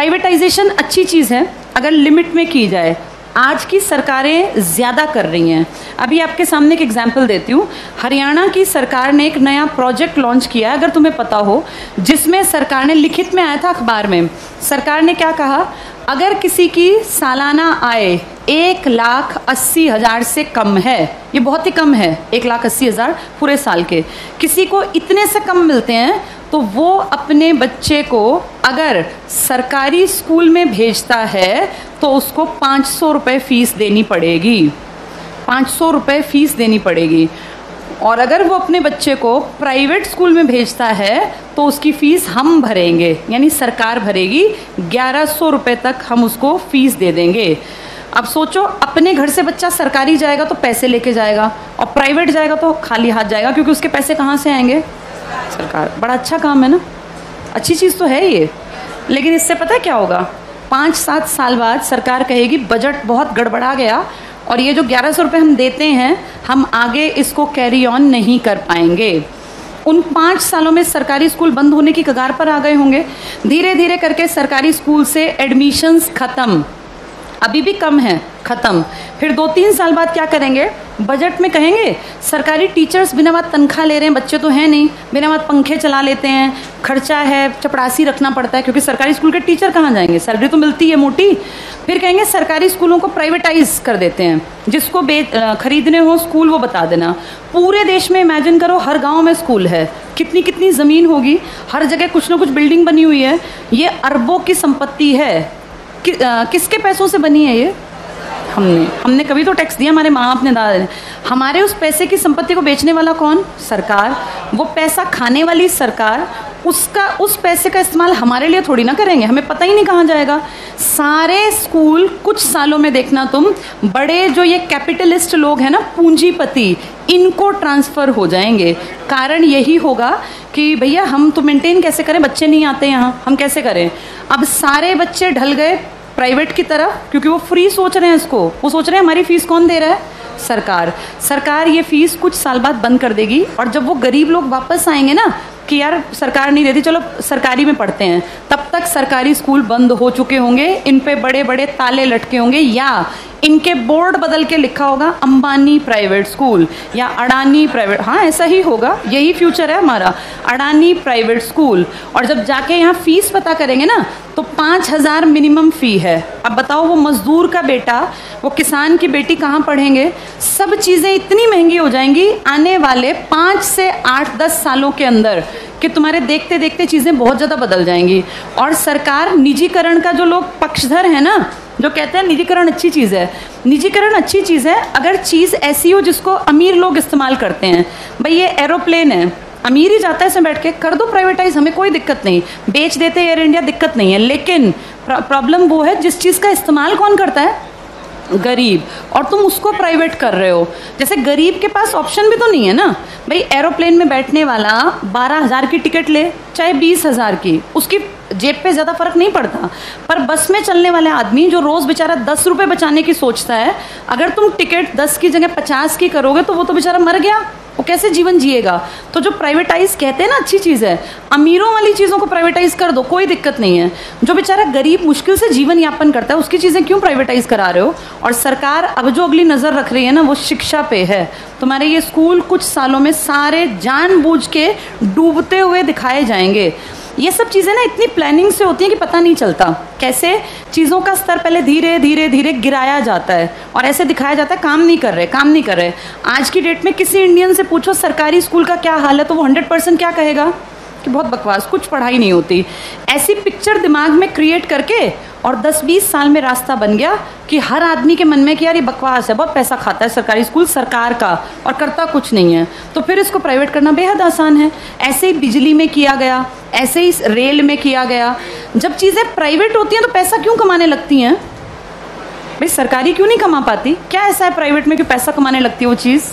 Privatisation अच्छी चीज़ है अगर लिमिट में की जाए। आज की सरकारें ज़्यादा कर रही हैं। अभी आपके सामने एक एग्जांपल देती हूँ। हरियाणा की सरकार ने एक नया प्रोजेक्ट लॉन्च किया है, अगर तुम्हें पता हो, जिसमें सरकार ने, लिखित में आया था अखबार में, सरकार ने क्या कहा, अगर किसी की सालाना आय 1,80,000 से कम है, ये बहुत ही कम है, 1,80,000 पूरे साल के, किसी को इतने से कम मिलते हैं तो वो अपने बच्चे को अगर सरकारी स्कूल में भेजता है तो उसको 500 रुपये फीस देनी पड़ेगी, 500 रुपये फीस देनी पड़ेगी। और अगर वो अपने बच्चे को प्राइवेट स्कूल में भेजता है तो उसकी फ़ीस हम भरेंगे, यानी सरकार भरेगी, 1,100 रुपये तक हम उसको फ़ीस दे देंगे। अब सोचो, अपने घर से बच्चा सरकारी जाएगा तो पैसे लेके जाएगा और प्राइवेट जाएगा तो खाली हाथ जाएगा, क्योंकि उसके पैसे कहाँ से आएंगे? सरकार। बड़ा अच्छा काम है ना, अच्छी चीज़ तो है ये। लेकिन इससे पता है क्या होगा? 5-7 साल बाद सरकार कहेगी बजट बहुत गड़बड़ा गया और ये जो 1,100 रुपये हम देते हैं, हम आगे इसको कैरी ऑन नहीं कर पाएंगे। उन 5 सालों में सरकारी स्कूल बंद होने की कगार पर आ गए होंगे। धीरे धीरे करके सरकारी स्कूल से एडमिशन्स खत्म, अभी भी कम है, खत्म। फिर 2-3 साल बाद क्या करेंगे? बजट में कहेंगे सरकारी टीचर्स बिना बात तनख्वाह ले रहे हैं, बच्चे तो हैं नहीं, बिना बात पंखे चला लेते हैं, खर्चा है, चपरासी रखना पड़ता है, क्योंकि सरकारी स्कूल के टीचर कहाँ जाएंगे, सैलरी तो मिलती है मोटी। फिर कहेंगे सरकारी स्कूलों को प्राइवेटाइज कर देते हैं, जिसको खरीदने हो स्कूल वो बता देना। पूरे देश में इमेजिन करो, हर गाँव में स्कूल है, कितनी कितनी ज़मीन होगी, हर जगह कुछ ना कुछ बिल्डिंग बनी हुई है, ये अरबों की संपत्ति है। किसके पैसों से बनी है ये? हमने कभी तो टैक्स दिया, हमारे माँ बाप ने, दादा ने। हमारे उस पैसे की संपत्ति को बेचने वाला कौन? सरकार। वो पैसा खाने वाली सरकार, उस पैसे का इस्तेमाल हमारे लिए थोड़ी ना करेंगे, हमें पता ही नहीं कहाँ जाएगा। सारे स्कूल कुछ सालों में देखना तुम, बड़े जो ये कैपिटलिस्ट लोग हैं ना, पूंजीपति, इनको ट्रांसफ़र हो जाएंगे। कारण यही होगा कि भैया हम तो मेंटेन कैसे करें, बच्चे नहीं आते यहाँ, हम कैसे करें? अब सारे बच्चे ढल गए प्राइवेट की तरफ, क्योंकि वो फ्री सोच रहे हैं इसको, वो सोच रहे हैं हमारी फ़ीस कौन दे रहा है? सरकार ये फ़ीस कुछ साल बाद बंद कर देगी। और जब वो गरीब लोग वापस आएंगे ना कि यार सरकार नहीं देती, चलो सरकारी में पढ़ते हैं, तब तक सरकारी स्कूल बंद हो चुके होंगे, इन पे बड़े बड़े ताले लटके होंगे, या इनके बोर्ड बदल के लिखा होगा अंबानी प्राइवेट स्कूल या अडानी प्राइवेट। हाँ, ऐसा ही होगा, यही फ्यूचर है हमारा, अडानी प्राइवेट स्कूल। और जब जाके यहाँ फीस पता करेंगे ना तो 5,000 मिनिमम फ़ी है। अब बताओ, वो मजदूर का बेटा, वो किसान की बेटी कहाँ पढ़ेंगे? सब चीज़ें इतनी महंगी हो जाएंगी आने वाले 5 से 8-10 सालों के अंदर कि तुम्हारे देखते देखते चीज़ें बहुत ज़्यादा बदल जाएंगी। और सरकार निजीकरण का, जो लोग पक्षधर हैं ना, जो कहते हैं निजीकरण अच्छी चीज़ है, निजीकरण अच्छी चीज़ है अगर चीज़ ऐसी हो जिसको अमीर लोग इस्तेमाल करते हैं। भाई ये एरोप्लेन है, अमीर ही जाता है इसमें बैठ के, कर दो प्राइवेटाइज, हमें कोई दिक्कत नहीं, बेच देते एयर इंडिया, दिक्कत नहीं है। लेकिन प्रॉब्लम वो है जिस चीज़ का इस्तेमाल कौन करता है? गरीब। और तुम उसको प्राइवेट कर रहे हो। जैसे गरीब के पास ऑप्शन भी तो नहीं है ना भाई, एरोप्लेन में बैठने वाला 12,000 की टिकट ले चाहे 20,000 की, उसकी जेब पे ज़्यादा फर्क नहीं पड़ता। पर बस में चलने वाले आदमी जो रोज़ बेचारा 10 रुपये बचाने की सोचता है, अगर तुम टिकट 10 की जगह 50 की करोगे तो वो तो बेचारा मर गया, वो कैसे जीवन जिएगा? तो जो प्राइवेटाइज कहते हैं ना अच्छी चीज़ है, अमीरों वाली चीज़ों को प्राइवेटाइज कर दो, कोई दिक्कत नहीं है। जो बेचारा गरीब मुश्किल से जीवन यापन करता है उसकी चीज़ें क्यों प्राइवेटाइज करा रहे हो? और सरकार अब जो अगली नज़र रख रही है ना, वो शिक्षा पे है। तुम्हारे ये स्कूल कुछ सालों में सारे जानबूझ के डूबते हुए दिखाए जाएंगे। ये सब चीज़ें ना इतनी प्लानिंग से होती हैं कि पता नहीं चलता कैसे चीज़ों का स्तर पहले धीरे धीरे धीरे गिराया जाता है और ऐसे दिखाया जाता है काम नहीं कर रहे। आज की डेट में किसी इंडियन से पूछो सरकारी स्कूल का क्या हाल है तो वो 100% क्या कहेगा कि बहुत बकवास, कुछ पढ़ाई नहीं होती। ऐसी पिक्चर दिमाग में क्रिएट करके और 10-20 साल में रास्ता बन गया कि हर आदमी के मन में कि यार ये बकवास है, बहुत पैसा खाता है सरकारी स्कूल सरकार का और करता कुछ नहीं है, तो फिर इसको प्राइवेट करना बेहद आसान है। ऐसे ही बिजली में किया गया, ऐसे ही रेल में किया गया। जब चीज़ें प्राइवेट होती हैं तो पैसा क्यों कमाने लगती हैं भाई? सरकारी क्यों नहीं कमा पाती? क्या ऐसा है प्राइवेट में कि पैसा कमाने लगती है वो चीज़?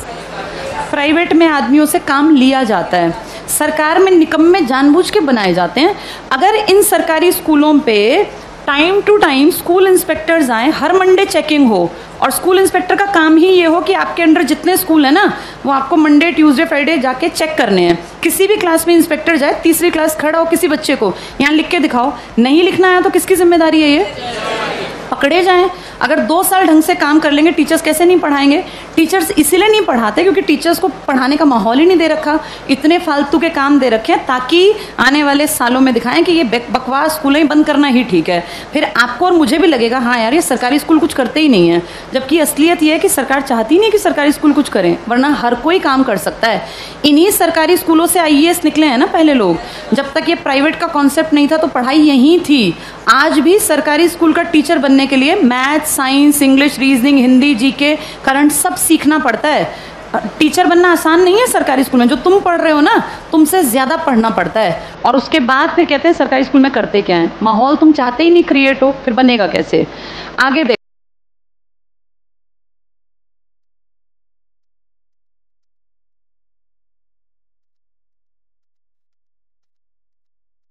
प्राइवेट में आदमियों से काम लिया जाता है, सरकार में निकम्मे जानबूझ के बनाए जाते हैं। अगर इन सरकारी स्कूलों पे time to time school inspectors आए, हर मंडे चेकिंग हो, और स्कूल इंस्पेक्टर का काम ही ये हो कि आपके अंडर जितने स्कूल है ना, वो आपको मंडे ट्यूसडे फ्राइडे जाके चेक करने हैं। किसी भी क्लास में इंस्पेक्टर जाए, तीसरी क्लास खड़ा हो किसी बच्चे को, यहाँ लिख के दिखाओ, नहीं लिखना आया तो किसकी जिम्मेदारी है? ये पकड़े जाएं। अगर 2 साल ढंग से काम कर लेंगे, टीचर्स कैसे नहीं पढ़ाएंगे? टीचर्स इसीलिए नहीं पढ़ाते क्योंकि टीचर्स को पढ़ाने का माहौल ही नहीं दे रखा, इतने फालतू के काम दे रखे हैं ताकि आने वाले सालों में दिखाएं कि ये बकवास स्कूलें बंद करना ही ठीक है। फिर आपको और मुझे भी लगेगा हाँ यार ये सरकारी स्कूल कुछ करते ही नहीं है, जबकि असलियत ये है कि सरकार चाहती नहीं कि सरकारी स्कूल कुछ करें, वरना हर कोई काम कर सकता है। इन्हीं सरकारी स्कूलों से IAS निकले हैं ना पहले लोग। जब तक ये प्राइवेट का कॉन्सेप्ट नहीं था तो पढ़ाई यहीं थी। आज भी सरकारी स्कूल का टीचर बनने के लिए math, science, English, reasoning, Hindi, GK, current सब सीखना पड़ता है। टीचर बनना आसान नहीं है सरकारी स्कूल में। जो तुम पढ़ रहे हो ना, तुमसे ज्यादा पढ़ना पड़ता है। और उसके बाद फिर कहते हैं सरकारी स्कूल में करते क्या है? माहौल तुम चाहते ही नहीं क्रिएट हो, फिर बनेगा कैसे? आगे